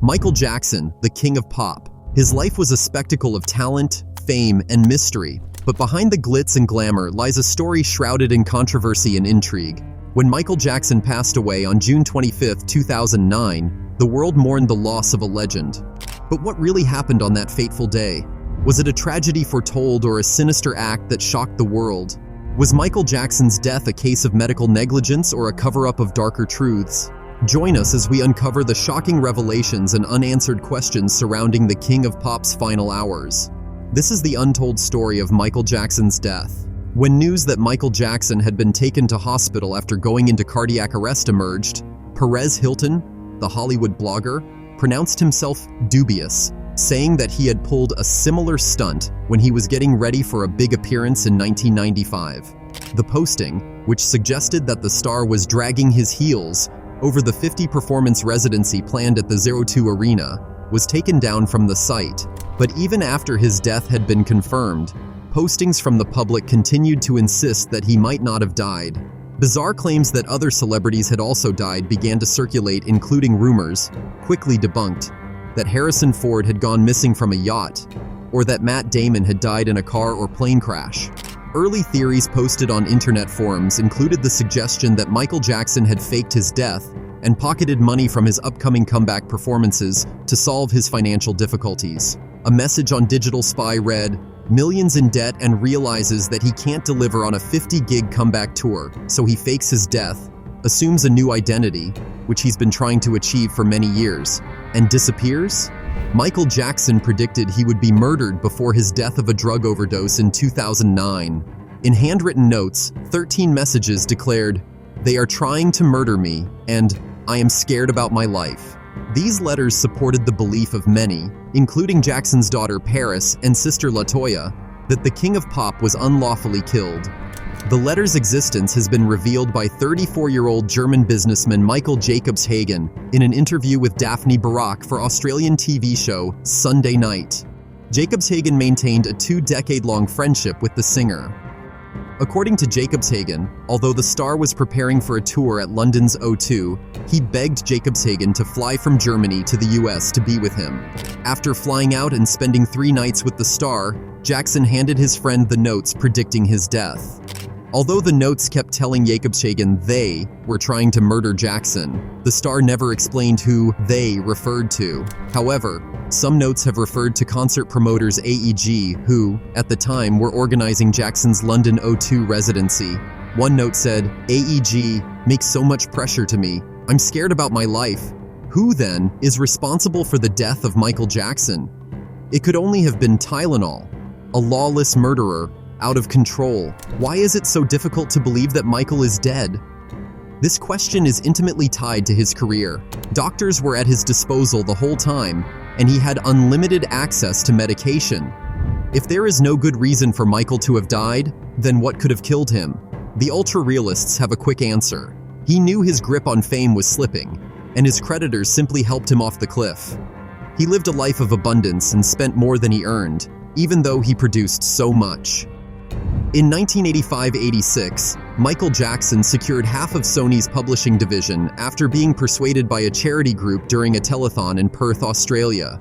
Michael Jackson, the king of pop. His life was a spectacle of talent, fame, and mystery, but behind the glitz and glamour lies a story shrouded in controversy and intrigue. When Michael Jackson passed away on June 25, 2009, the world mourned the loss of a legend. But what really happened on that fateful day? Was it a tragedy foretold or a sinister act that shocked the world? Was Michael Jackson's death a case of medical negligence or a cover-up of darker truths? Join us as we uncover the shocking revelations and unanswered questions surrounding the King of Pop's final hours. This is the untold story of Michael Jackson's death. When news that Michael Jackson had been taken to hospital after going into cardiac arrest emerged, Perez Hilton, the Hollywood blogger, pronounced himself dubious, saying that he had pulled a similar stunt when he was getting ready for a big appearance in 1995. The posting, which suggested that the star was dragging his heels over the 50-performance residency planned at the 02 Arena, was taken down from the site. But even after his death had been confirmed, postings from the public continued to insist that he might not have died. Bizarre claims that other celebrities had also died began to circulate, including rumors, quickly debunked, that Harrison Ford had gone missing from a yacht, or that Matt Damon had died in a car or plane crash. Early theories posted on internet forums included the suggestion that Michael Jackson had faked his death and pocketed money from his upcoming comeback performances to solve his financial difficulties. A message on Digital Spy read, "Millions in debt and realizes that he can't deliver on a 50-gig comeback tour, so he fakes his death, assumes a new identity, which he's been trying to achieve for many years, and disappears?" Michael Jackson predicted he would be murdered before his death of a drug overdose in 2009. In handwritten notes, 13 messages declared, "They are trying to murder me," and "I am scared about my life." These letters supported the belief of many, including Jackson's daughter Paris and sister LaToya, that the King of Pop was unlawfully killed. The letter's existence has been revealed by 34-year-old German businessman Michael Jacobs-Hagen in an interview with Daphne Barak for Australian TV show Sunday Night. Jacobs-Hagen maintained a 2-decade-long friendship with the singer. According to Jacobs-Hagen, although the star was preparing for a tour at London's O2, he begged Jacobs-Hagen to fly from Germany to the US to be with him. After flying out and spending 3 nights with the star, Jackson handed his friend the notes predicting his death. Although the notes kept telling Jacobs-Hagen they were trying to murder Jackson, the star never explained who they referred to. However, some notes have referred to concert promoters AEG, who, at the time, were organizing Jackson's London O2 residency. One note said, "AEG makes so much pressure to me. I'm scared about my life." Who, then, is responsible for the death of Michael Jackson? It could only have been Tylenol, a lawless murderer, out of control. Why is it so difficult to believe that Michael is dead? This question is intimately tied to his career. Doctors were at his disposal the whole time, and he had unlimited access to medication. If there is no good reason for Michael to have died, then what could have killed him? The ultra-realists have a quick answer. He knew his grip on fame was slipping, and his creditors simply helped him off the cliff. He lived a life of abundance and spent more than he earned, even though he produced so much. In 1985-86, Michael Jackson secured half of Sony's publishing division after being persuaded by a charity group during a telethon in Perth, Australia.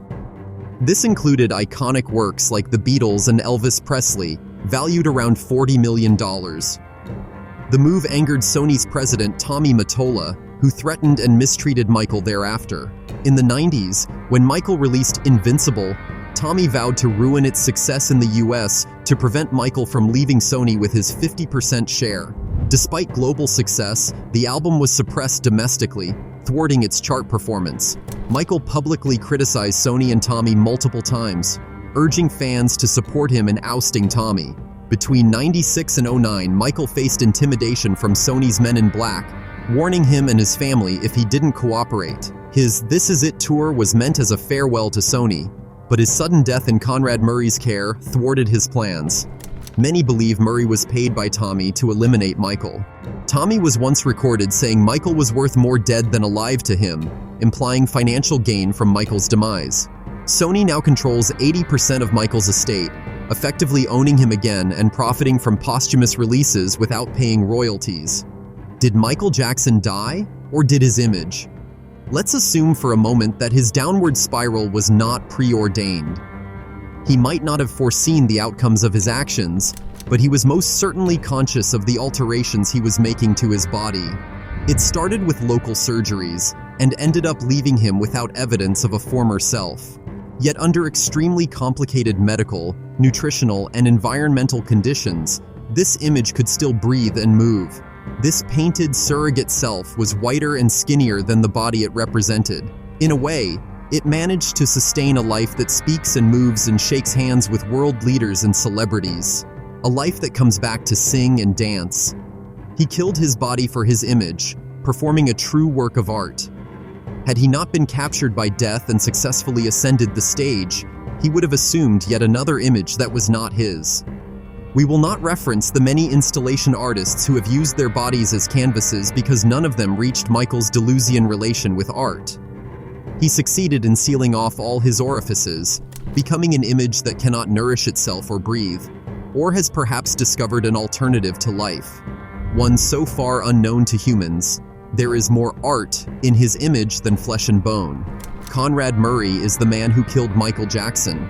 This included iconic works like The Beatles and Elvis Presley, valued around $40 million. The move angered Sony's president Tommy Mottola, who threatened and mistreated Michael thereafter. In the 90s, when Michael released Invincible, Tommy vowed to ruin its success in the US to prevent Michael from leaving Sony with his 50% share. Despite global success, the album was suppressed domestically, thwarting its chart performance. Michael publicly criticized Sony and Tommy multiple times, urging fans to support him in ousting Tommy. Between '96 and '09, Michael faced intimidation from Sony's Men in Black, warning him and his family if he didn't cooperate. His This Is It tour was meant as a farewell to Sony, but his sudden death in Conrad Murray's care thwarted his plans. Many believe Murray was paid by Tommy to eliminate Michael. Tommy was once recorded saying Michael was worth more dead than alive to him, implying financial gain from Michael's demise. Sony now controls 80% of Michael's estate, effectively owning him again and profiting from posthumous releases without paying royalties. Did Michael Jackson die, or did his image? Let's assume for a moment that his downward spiral was not preordained. He might not have foreseen the outcomes of his actions, but he was most certainly conscious of the alterations he was making to his body. It started with local surgeries and ended up leaving him without evidence of a former self. Yet under extremely complicated medical, nutritional, and environmental conditions, this image could still breathe and move. This painted surrogate self was whiter and skinnier than the body it represented. In a way, it managed to sustain a life that speaks and moves and shakes hands with world leaders and celebrities. A life that comes back to sing and dance. He killed his body for his image, performing a true work of art. Had he not been captured by death and successfully ascended the stage, he would have assumed yet another image that was not his. We will not reference the many installation artists who have used their bodies as canvases because none of them reached Michael's Deleuzian relation with art. He succeeded in sealing off all his orifices, becoming an image that cannot nourish itself or breathe, or has perhaps discovered an alternative to life, one so far unknown to humans. There is more art in his image than flesh and bone. Conrad Murray is the man who killed Michael Jackson.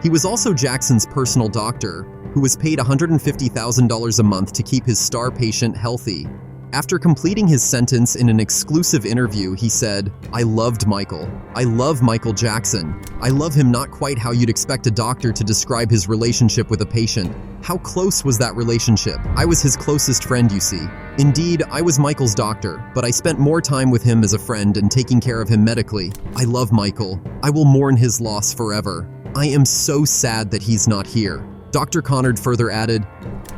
He was also Jackson's personal doctor, who was paid $150,000 a month to keep his star patient healthy. After completing his sentence in an exclusive interview, he said, "I loved Michael. I love Michael Jackson. I love him not quite how you'd expect a doctor to describe his relationship with a patient. How close was that relationship? I was his closest friend, you see. Indeed, I was Michael's doctor, but I spent more time with him as a friend and taking care of him medically. I love Michael. I will mourn his loss forever. I am so sad that he's not here." Dr. Conrad further added,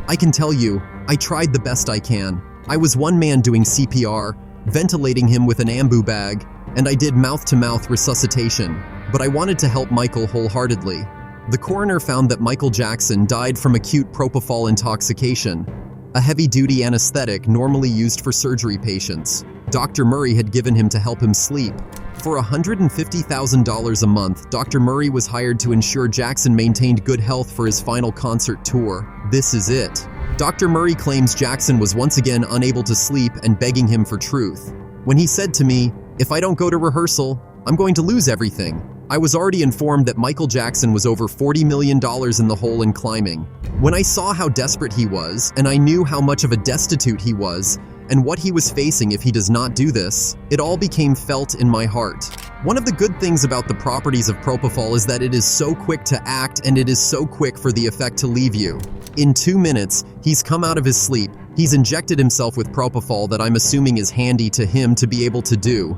"I can tell you, I tried the best I can. I was one man doing CPR, ventilating him with an ambu bag, and I did mouth-to-mouth resuscitation, but I wanted to help Michael wholeheartedly." The coroner found that Michael Jackson died from acute propofol intoxication, a heavy-duty anesthetic normally used for surgery patients. Dr. Murray had given him to help him sleep. For $150,000 a month, Dr. Murray was hired to ensure Jackson maintained good health for his final concert tour. This is it. Dr. Murray claims Jackson was once again unable to sleep and begging him for truth. When he said to me, "If I don't go to rehearsal, I'm going to lose everything." I was already informed that Michael Jackson was over $40 million in the hole and climbing. When I saw how desperate he was, and I knew how much of a destitute he was, and what he was facing if he does not do this, it all became felt in my heart. One of the good things about the properties of propofol is that it is so quick to act and it is so quick for the effect to leave you. In 2 minutes, he's come out of his sleep, he's injected himself with propofol that I'm assuming is handy to him to be able to do,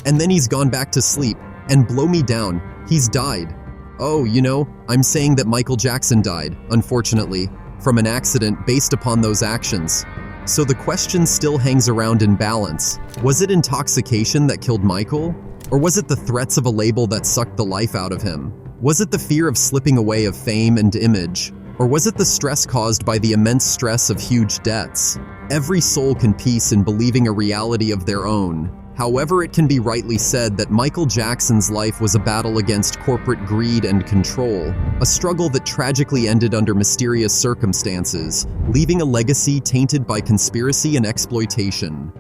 and then he's gone back to sleep, and blow me down, he's died. Oh, you know, I'm saying that Michael Jackson died, unfortunately, from an accident based upon those actions. So the question still hangs around in balance. Was it intoxication that killed Michael? Or was it the threats of a label that sucked the life out of him? Was it the fear of slipping away of fame and image? Or was it the stress caused by the immense stress of huge debts? Every soul can peace in believing a reality of their own. However, it can be rightly said that Michael Jackson's life was a battle against corporate greed and control, a struggle that tragically ended under mysterious circumstances, leaving a legacy tainted by conspiracy and exploitation.